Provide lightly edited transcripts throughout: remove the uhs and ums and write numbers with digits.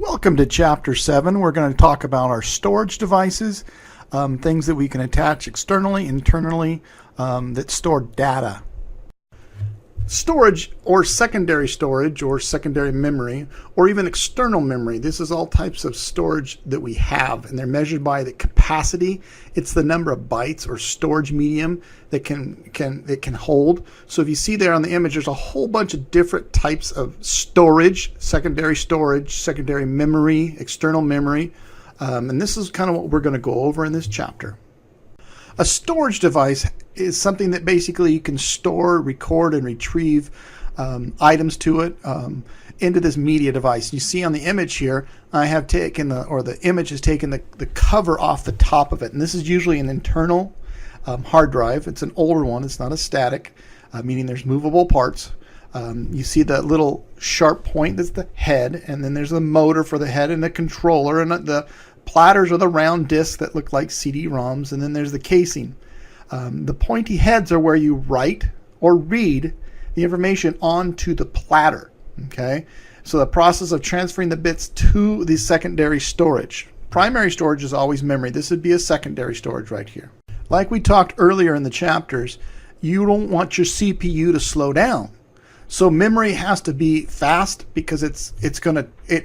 Welcome to Chapter 7. We're going to talk about our storage devices, things that we can attach externally, internally, that store data. Storage or secondary memory, or even external memory. This is all types of storage that we have, and they're measured by the capacity. It's the number of bytes or storage medium that it can hold. So if you see there on the image, there's a whole bunch of different types of storage, secondary memory, external memory, and this is kind of what we're going to go over in this chapter. A storage device is something that basically you can store, record, and retrieve items to it into this media device. You see on the image here, I have taken the image has taken the cover off the top of it, and this is usually an internal hard drive. It's an older one. It's not a static, meaning there's movable parts. You see the little sharp point that's the head, and then there's the motor for the head and the controller, and the platters are the round discs that look like CD-ROMs, and then there's the casing. The pointy heads are where you write or read the information onto the platter. Okay, so the process of transferring the bits to the secondary storage. Primary storage is always memory. This would be a secondary storage right here. Like we talked earlier in the chapters, you don't want your CPU to slow down. So memory has to be fast because it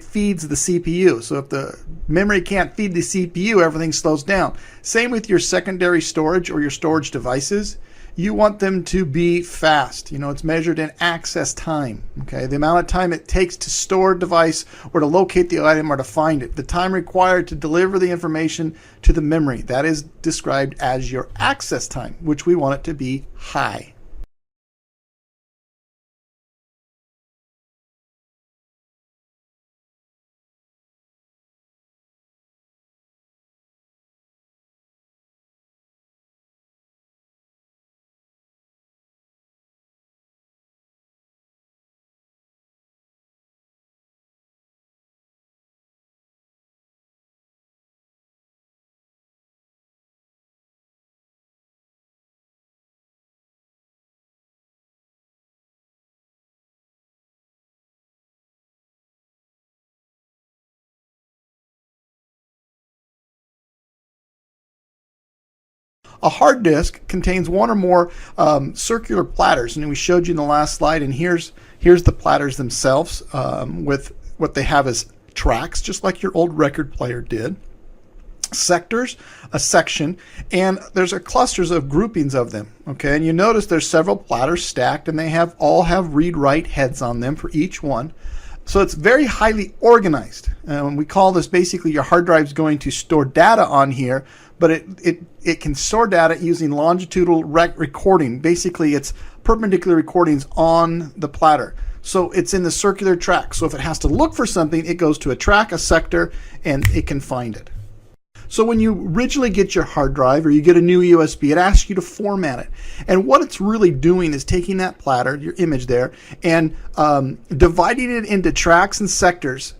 feeds the CPU. So if the memory can't feed the CPU, everything slows down. Same with your secondary storage or your storage devices. You want them to be fast. You know, it's measured in access time. Okay, the amount of time it takes to store a device or to locate the item or to find it. The time required to deliver the information to the memory. That is described as your access time, which we want it to be high. A hard disk contains one or more circular platters, and we showed you in the last slide. And here's the platters themselves with what they have as tracks, just like your old record player did. Sectors, a section, and there's clusters of groupings of them. Okay, and you notice there's several platters stacked, and they all have read-write heads on them for each one. So it's very highly organized. We call this basically your hard drive's going to store data on here, but it can store data using longitudinal recording. Basically, it's perpendicular recordings on the platter. So it's in the circular track. So if it has to look for something, it goes to a track, a sector, and it can find it. So when you originally get your hard drive or you get a new USB, it asks you to format it. And what it's really doing is taking that platter, your image there, and dividing it into tracks and sectors,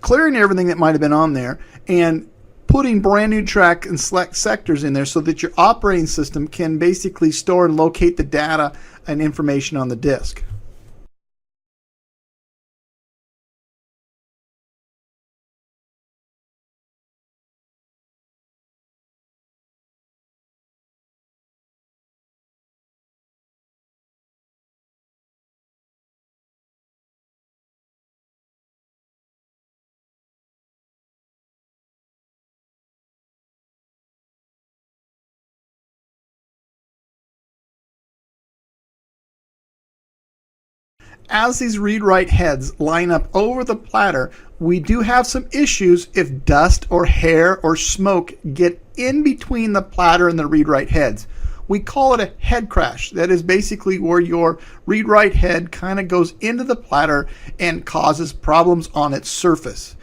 clearing everything that might have been on there, and putting brand new track and select sectors in there so that your operating system can basically store and locate the data and information on the disk. As these read-write heads line up over the platter, we do have some issues if dust or hair or smoke get in between the platter and the read-write heads. We call it a head crash. That is basically where your read-write head kind of goes into the platter and causes problems on its surface.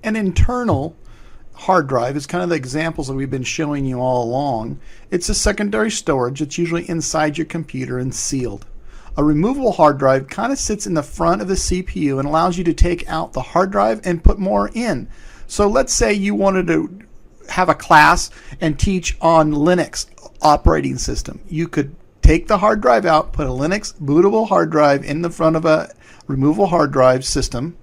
An internal hard drive is kind of the examples that we've been showing you all along. It's a secondary storage. It's usually inside your computer and sealed. A removable hard drive kind of sits in the front of the CPU and allows you to take out the hard drive and put more in. So let's say you wanted to have a class and teach on Linux operating system. You could take the hard drive out, put a Linux bootable hard drive in the front of a removable hard drive system,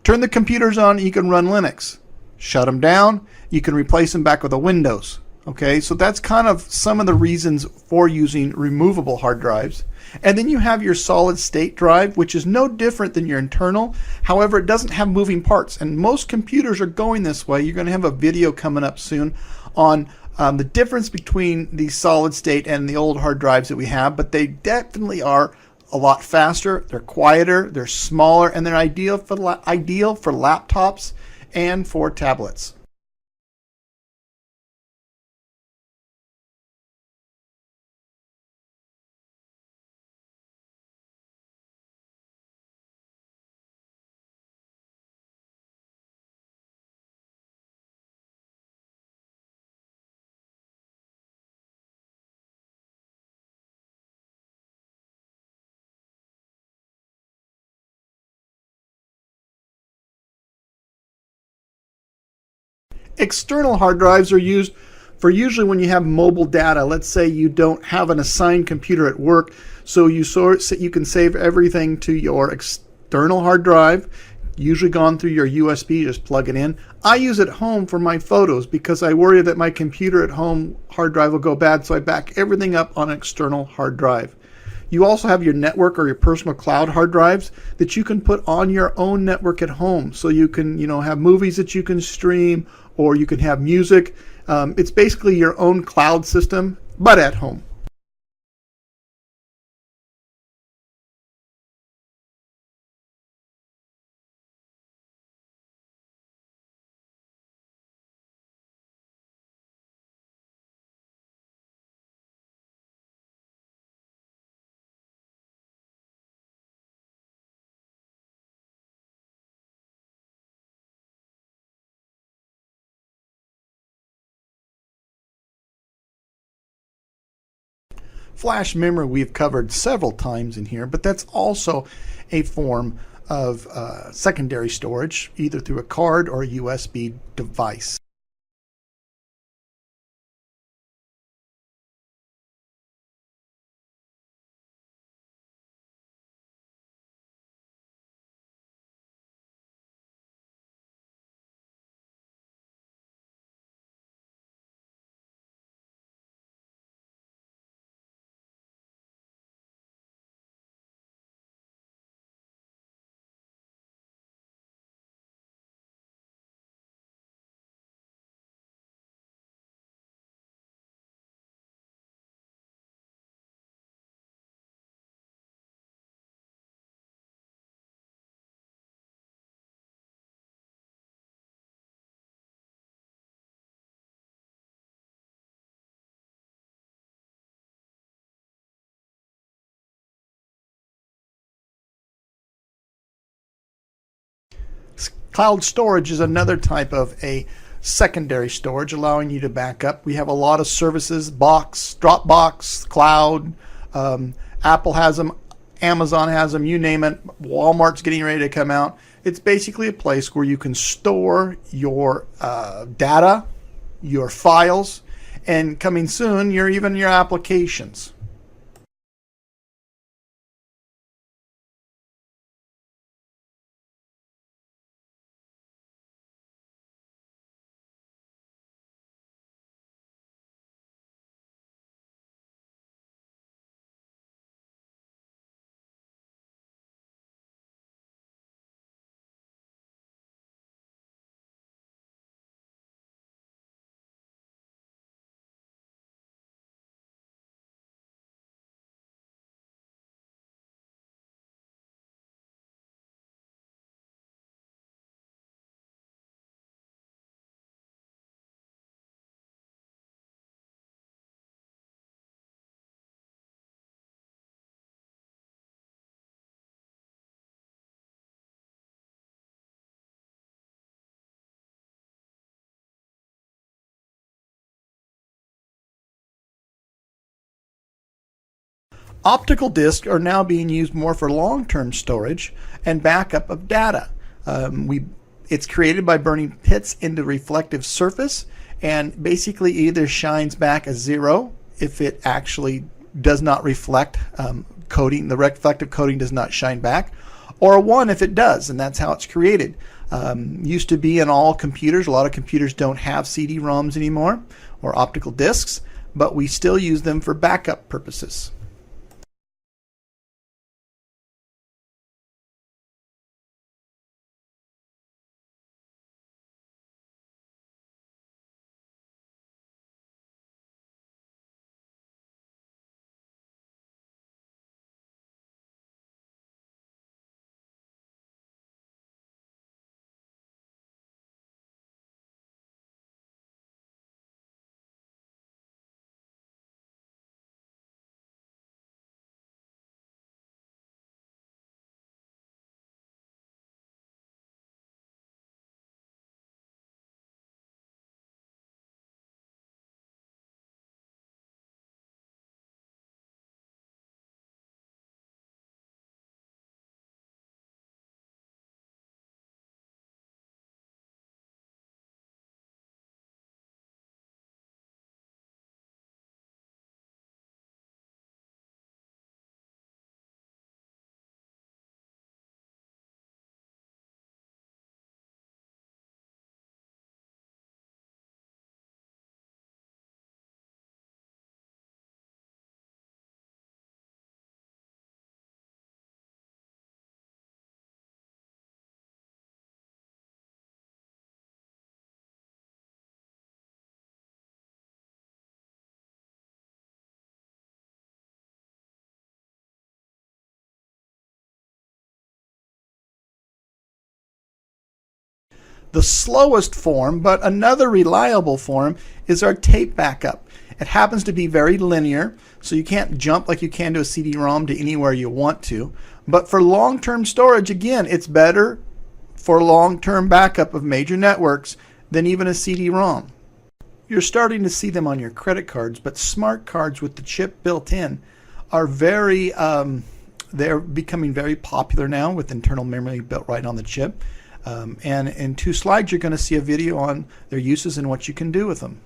turn the computers on, you can run Linux. Shut them down, you can replace them back with a Windows. Okay, so that's kind of some of the reasons for using removable hard drives. And then you have your solid state drive, which is no different than your internal. However, it doesn't have moving parts, and most computers are going this way. You're going to have a video coming up soon on the difference between the solid state and the old hard drives that we have, but they definitely are a lot faster, they're quieter, they're smaller, and they're ideal for laptops and for tablets. External hard drives are used for usually when you have mobile data. Let's say you don't have an assigned computer at work, so you can save everything to your external hard drive, usually gone through your USB, just plug it in. I use it at home for my photos because I worry that my computer at home hard drive will go bad, so I back everything up on an external hard drive. You also have your network or your personal cloud hard drives that you can put on your own network at home. So you can, have movies that you can stream, or you can have music. It's basically your own cloud system, but at home. Flash memory we've covered several times in here, but that's also a form of secondary storage, either through a card or a USB device. Cloud storage is another type of a secondary storage, allowing you to back up. We have a lot of services: Box, Dropbox, Cloud. Apple has them, Amazon has them, you name it. Walmart's getting ready to come out. It's basically a place where you can store your data, your files, and coming soon, even your applications. Optical discs are now being used more for long-term storage and backup of data. It's created by burning pits into reflective surface, and basically either shines back as 0 if it actually does not reflect coating. The reflective coating does not shine back, or a 1 if it does, and that's how it's created. Used to be in all computers. A lot of computers don't have CD-ROMs anymore or optical discs, but we still use them for backup purposes. The slowest form, but another reliable form, is our tape backup. It happens to be very linear, so you can't jump like you can to a CD-ROM to anywhere you want to. But for long-term storage, again, it's better for long-term backup of major networks than even a CD-ROM. You're starting to see them on your credit cards, but smart cards with the chip built in are they're becoming very popular now with internal memory built right on the chip. And in 2 slides, you're going to see a video on their uses and what you can do with them.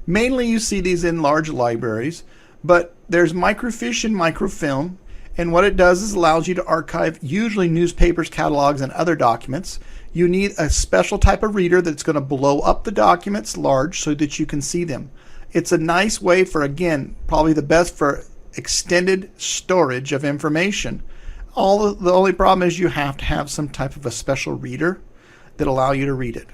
Mainly you see these in large libraries, but there's microfiche and microfilm, and what it does is allows you to archive usually newspapers, catalogs, and other documents. You need a special type of reader that's going to blow up the documents large so that you can see them. It's a nice way for, again, probably the best for extended storage of information. The only problem is you have to have some type of a special reader that allow you to read it.